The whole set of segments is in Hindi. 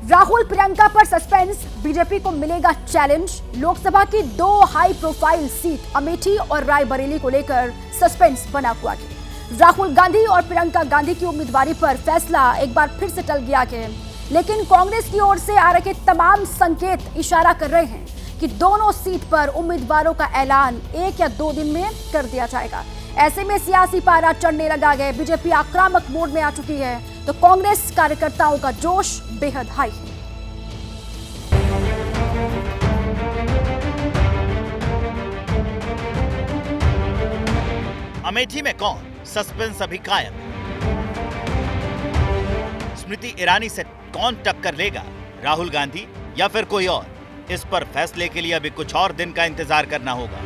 राहुल प्रियंका पर सस्पेंस, बीजेपी को मिलेगा चैलेंज। लोकसभा की 2 हाई प्रोफाइल सीट अमेठी और रायबरेली को लेकर सस्पेंस बना हुआ है। राहुल गांधी और प्रियंका गांधी की उम्मीदवारी पर फैसला एक बार फिर से टल गया है, लेकिन कांग्रेस की ओर से आ रहे तमाम संकेत इशारा कर रहे हैं कि दोनों सीट पर उम्मीदवारों का ऐलान 1 या 2 दिन में कर दिया जाएगा। ऐसे में सियासी पारा चढ़ने लगा है। बीजेपी आक्रामक मोड में आ चुकी है, तो कांग्रेस कार्यकर्ताओं का जोश बेहद हाई है। अमेठी में कौन, सस्पेंस अभी कायम। स्मृति ईरानी से कौन टक्कर लेगा, राहुल गांधी या फिर कोई और? इस पर फैसले के लिए अभी कुछ और दिन का इंतजार करना होगा।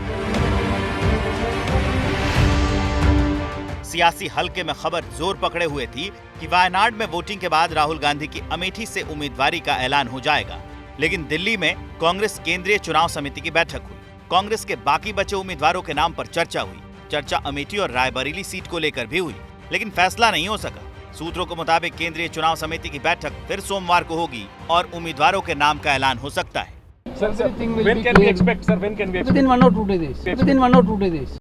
सियासी हलके में खबर जोर पकड़े हुए थी कि वायनाड में वोटिंग के बाद राहुल गांधी की अमेठी से उम्मीदवारी का ऐलान हो जाएगा, लेकिन दिल्ली में कांग्रेस केंद्रीय चुनाव समिति की बैठक हुई। कांग्रेस के बाकी बचे उम्मीदवारों के नाम पर चर्चा हुई। चर्चा अमेठी और रायबरेली सीट को लेकर भी हुई, लेकिन फैसला नहीं हो सका। सूत्रों के मुताबिक केंद्रीय चुनाव समिति की बैठक फिर सोमवार को होगी और उम्मीदवारों के नाम का ऐलान हो सकता है। When can we expect, sir? When can we expect? Within 1 or 2 days. Within 1 or 2 days.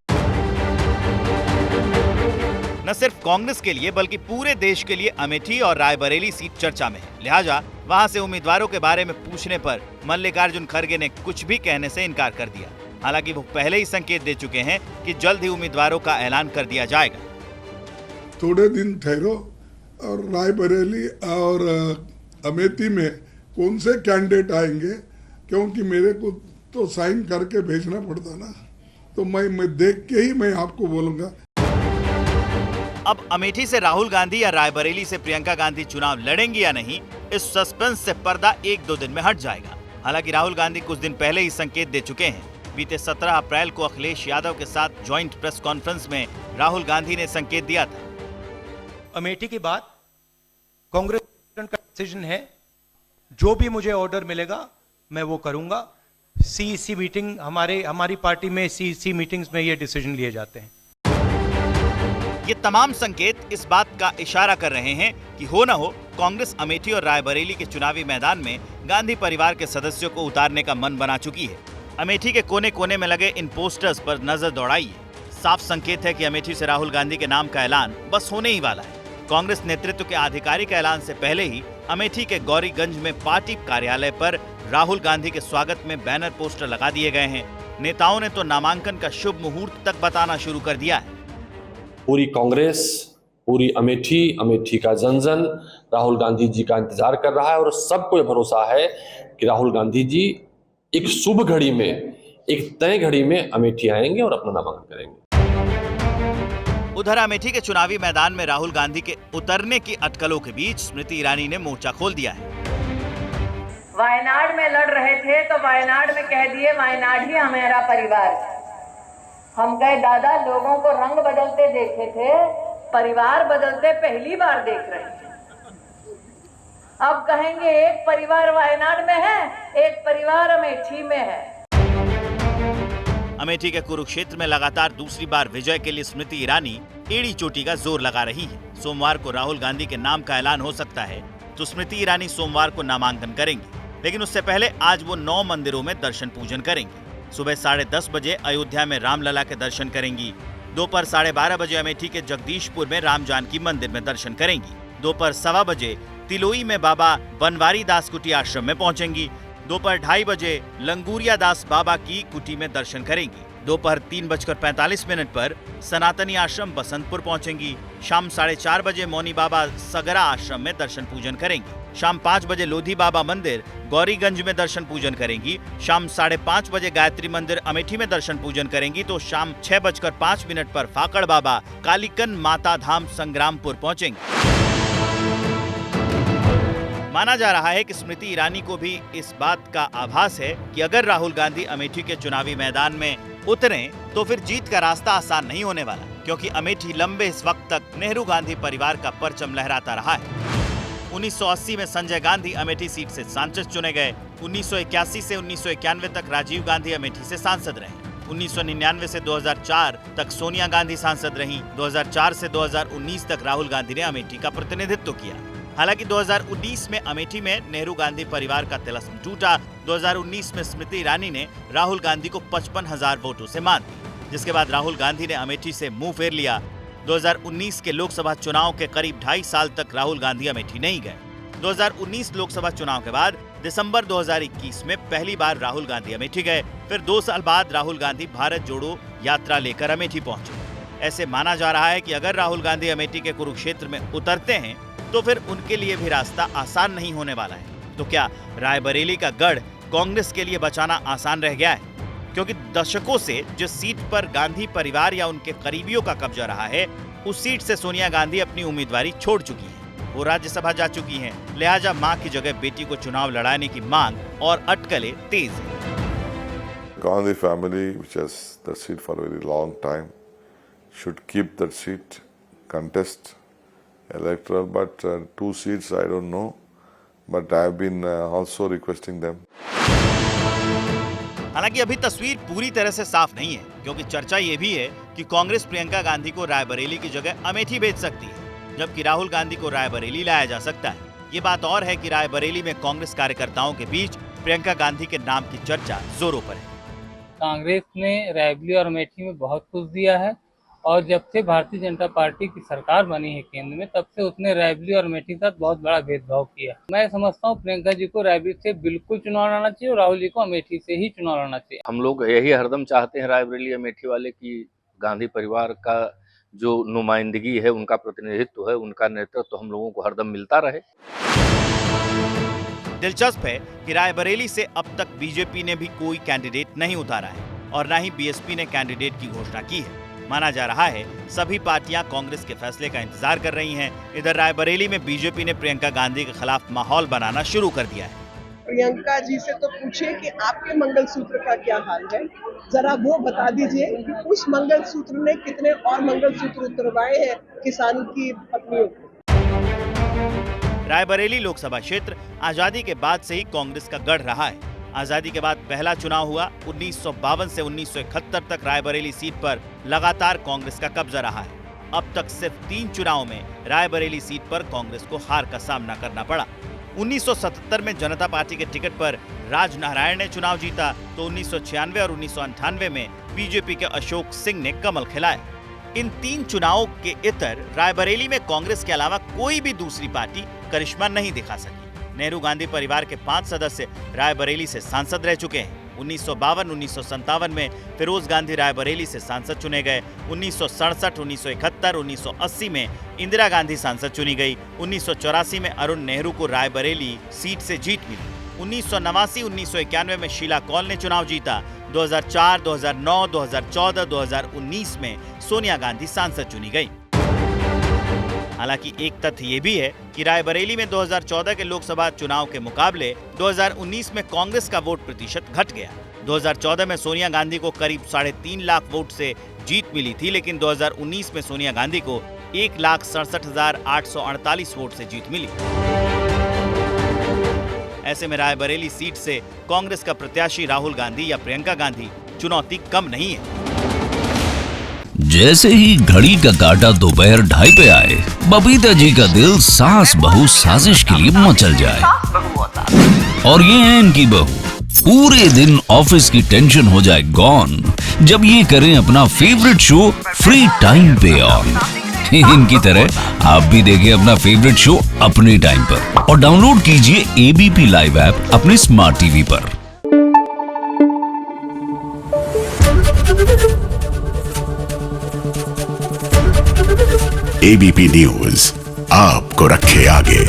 न सिर्फ कांग्रेस के लिए बल्कि पूरे देश के लिए अमेठी और रायबरेली सीट चर्चा में है। लिहाजा वहां से उम्मीदवारों के बारे में पूछने पर मल्लिकार्जुन खड़गे ने कुछ भी कहने से इनकार कर दिया। हालांकि वो पहले ही संकेत दे चुके हैं कि जल्द ही उम्मीदवारों का ऐलान कर दिया जाएगा। थोड़े दिन ठहरो और रायबरेली और अमेठी में कौन से कैंडिडेट आएंगे, क्योंकि मेरे को तो साइन करके भेजना पड़ता ना, तो मैं देख के ही मैं आपको बोलूंगा। अब अमेठी से राहुल गांधी या रायबरेली से प्रियंका गांधी चुनाव लड़ेंगी या नहीं, इस सस्पेंस से पर्दा 1-2 दिन में हट जाएगा। हालांकि राहुल गांधी कुछ दिन पहले ही संकेत दे चुके हैं। बीते 17 अप्रैल को अखिलेश यादव के साथ ज्वाइंट प्रेस कॉन्फ्रेंस में राहुल गांधी ने संकेत दिया था। अमेठी के बाद कांग्रेस का डिसीजन है, जो भी मुझे ऑर्डर मिलेगा मैं वो करूंगा। सीईसी मीटिंग हमारी पार्टी में सीईसी मीटिंग्स में ये डिसीजन लिए जाते हैं। ये तमाम संकेत इस बात का इशारा कर रहे हैं कि हो न हो कांग्रेस अमेठी और रायबरेली के चुनावी मैदान में गांधी परिवार के सदस्यों को उतारने का मन बना चुकी है। अमेठी के कोने कोने में लगे इन पोस्टर्स पर नजर दौड़ाइए। साफ संकेत है कि अमेठी से राहुल गांधी के नाम का ऐलान बस होने ही वाला है। कांग्रेस नेतृत्व के आधिकारिक ऐलान से पहले ही अमेठी के गौरीगंज में पार्टी कार्यालय पर राहुल गांधी के स्वागत में बैनर पोस्टर लगा दिए गए हैं। नेताओं ने तो नामांकन का शुभ मुहूर्त तक बताना शुरू कर दिया है। पूरी कांग्रेस, पूरी अमेठी का जन राहुल गांधी जी का इंतजार कर रहा है और सबको ये भरोसा है कि राहुल गांधी जी एक शुभ घड़ी में, एक तय घड़ी में अमेठी आएंगे और अपना नामांकन करेंगे। उधर अमेठी के चुनावी मैदान में राहुल गांधी के उतरने की अटकलों के बीच स्मृति ईरानी ने मोर्चा खोल दिया है। वायनाड में लड़ रहे थे तो वायनाड में कह दिए वायनाड ही हमारा परिवार। हम कहे दादा, लोगों को रंग बदलते देखे थे, परिवार बदलते पहली बार देख रहे हैं। अब कहेंगे एक परिवार वायनाड में है, एक परिवार अमेठी में है। अमेठी के कुरुक्षेत्र में लगातार दूसरी बार विजय के लिए स्मृति ईरानी एड़ी चोटी का जोर लगा रही है। सोमवार को राहुल गांधी के नाम का ऐलान हो सकता है, तो स्मृति ईरानी सोमवार को नामांकन करेंगी, लेकिन उससे पहले आज वो 9 मंदिरों में दर्शन पूजन करेंगी। सुबह 10:30 बजे अयोध्या में रामलला के दर्शन करेंगी। दोपहर 12:30 बजे अमेठी के जगदीशपुर में राम जानकी मंदिर में दर्शन करेंगी। दोपहर 1:15 बजे तिलोई में बाबा बनवारी दास कुटी आश्रम में पहुंचेंगी। दोपहर 2:30 बजे लंगूरिया दास बाबा की कुटी में दर्शन करेंगी। दोपहर 3:45 पर सनातनी आश्रम बसंतपुर पहुंचेंगी। शाम 4:30 बजे मौनी बाबा सगरा आश्रम में दर्शन पूजन करेंगी। शाम 5 बजे लोधी बाबा मंदिर गौरीगंज में दर्शन पूजन करेंगी। शाम 5:30 बजे गायत्री मंदिर अमेठी में दर्शन पूजन करेंगी, तो शाम 6:05 पर फाकड़ बाबा कालीकन माता धाम संग्रामपुर पहुंचेंगी। माना जा रहा है कि स्मृति ईरानी को भी इस बात का आभास है कि अगर राहुल गांधी अमेठी के चुनावी मैदान में उतरें तो फिर जीत का रास्ता आसान नहीं होने वाला, क्योंकि अमेठी लंबे इस वक्त तक नेहरू गांधी परिवार का परचम लहराता रहा है। 1980 में संजय गांधी अमेठी सीट से सांसद चुने गए। 1981 से 1991 तक राजीव गांधी अमेठी से सांसद रहे। 1999 से 2004 तक सोनिया गांधी सांसद रहीं। 2004 से 2019 तक राहुल गांधी ने अमेठी का प्रतिनिधित्व किया। हालांकि 2019 में अमेठी में नेहरू गांधी परिवार का तिलिस्म टूटा। 2019 में स्मृति ईरानी ने राहुल गांधी को 55,000 वोटों से मात दी, जिसके बाद राहुल गांधी ने अमेठी से मुंह फेर लिया। 2019 के लोकसभा चुनाव के करीब 2.5 साल तक राहुल गांधी अमेठी नहीं गए। 2019 लोकसभा चुनाव के बाद दिसंबर 2021 में पहली बार राहुल गांधी अमेठी गए। फिर 2 साल बाद राहुल गांधी भारत जोड़ो यात्रा लेकर अमेठी पहुंचे। ऐसे माना जा रहा है कि अगर राहुल गांधी अमेठी के कुरुक्षेत्र में उतरते हैं तो फिर उनके लिए भी रास्ता आसान नहीं होने वाला है। तो क्या रायबरेली का गढ़ कांग्रेस के लिए बचाना आसान रह गया है? क्योंकि दशकों से जिस सीट पर गांधी परिवार या उनके करीबियों का कब्जा रहा है, उस सीट से सोनिया गांधी अपनी उम्मीदवारी छोड़ चुकी है। वो राज्यसभा जा चुकी हैं, लिहाजा मां की जगह बेटी को चुनाव लड़ाने की मांग और अटकलें तेज है। Gandhi family, which has that seat for a very long time, should keep that seat, contest electoral, but 2 seats I don't know, but I have been also requesting them. हालांकि अभी तस्वीर पूरी तरह से साफ नहीं है, क्योंकि चर्चा ये भी है कि कांग्रेस प्रियंका गांधी को रायबरेली की जगह अमेठी भेज सकती है, जबकि राहुल गांधी को रायबरेली लाया जा सकता है। ये बात और है कि रायबरेली में कांग्रेस कार्यकर्ताओं के बीच प्रियंका गांधी के नाम की चर्चा जोरों पर है। कांग्रेस ने रायबरेली और अमेठी में बहुत कुछ दिया है, और जब से भारतीय जनता पार्टी की सरकार बनी है केंद्र में, तब से उसने रायबरेली और अमेठी के साथ बहुत बड़ा भेदभाव किया। मैं समझता हूँ प्रियंका जी को रायबरेली से बिल्कुल चुनाव लड़ना चाहिए और राहुल जी को अमेठी से ही चुनाव लड़ना चाहिए। हम लोग यही हरदम चाहते हैं रायबरेली अमेठी वाले की गांधी परिवार का जो नुमाइंदगी है, उनका प्रतिनिधित्व है, उनका नेतृत्व हम लोगों को हरदम मिलता रहे। दिलचस्प है कि रायबरेली से अब तक बीजेपी ने भी कोई कैंडिडेट नहीं उतारा है और न ही बीएसपी ने कैंडिडेट की घोषणा की है। माना जा रहा है सभी पार्टियां कांग्रेस के फैसले का इंतजार कर रही हैं। इधर रायबरेली में बीजेपी ने प्रियंका गांधी के खिलाफ माहौल बनाना शुरू कर दिया है। प्रियंका जी से तो पूछिए कि आपके मंगलसूत्र का क्या हाल है, जरा वो बता दीजिए कि उस मंगलसूत्र ने कितने और मंगलसूत्र उतरवाए हैं किसानों की पत्नियों को। रायबरेली लोकसभा क्षेत्र आजादी के बाद से ही कांग्रेस का गढ़ रहा है। आजादी के बाद पहला चुनाव हुआ 1952 से 1971 तक रायबरेली सीट पर लगातार कांग्रेस का कब्जा रहा है। अब तक सिर्फ 3 चुनाव में रायबरेली सीट पर कांग्रेस को हार का सामना करना पड़ा। 1977 में जनता पार्टी के टिकट पर राज नारायण ने चुनाव जीता, तो 1996 और 1998 में बीजेपी के अशोक सिंह ने कमल खिलाया। इन 3 चुनावों के इतर रायबरेली में कांग्रेस के अलावा कोई भी दूसरी पार्टी करिश्मा नहीं दिखा सकी। नेहरू गांधी परिवार के 5 सदस्य रायबरेली से सांसद रह चुके हैं। 1952, 1957 में फिरोज गांधी रायबरेली से सांसद चुने गए। 1967, 1971, 1980 में इंदिरा गांधी सांसद चुनी गई। 1984 में अरुण नेहरू को रायबरेली सीट से जीत मिली। 1989, 1991 में शीला कौल ने चुनाव जीता। 2004, 2009, 2014, 2019 में सोनिया गांधी सांसद चुनी गई। हालांकि एक तथ्य ये भी है कि रायबरेली में 2014 के लोकसभा चुनाव के मुकाबले 2019 में कांग्रेस का वोट प्रतिशत घट गया। 2014 में सोनिया गांधी को करीब 3.5 लाख वोट से जीत मिली थी, लेकिन 2019 में सोनिया गांधी को 1,67,848 वोट से जीत मिली। ऐसे में रायबरेली सीट से कांग्रेस का प्रत्याशी राहुल गांधी या प्रियंका गांधी चुनौती कम नहीं है। जैसे ही घड़ी का काटा दोपहर 2:30 पे आए, बबीता जी का दिल सास बहू साजिश के लिए मचल जाए। और ये है इनकी बहू, पूरे दिन ऑफिस की टेंशन हो जाए गॉन जब ये करें अपना फेवरेट शो फ्री टाइम पे ऑन। इनकी तरह आप भी देखें अपना फेवरेट शो अपने टाइम पर और डाउनलोड कीजिए एबीपी लाइव ऐप अपने स्मार्ट टीवी पर। एबीपी न्यूज आपको रखे आगे।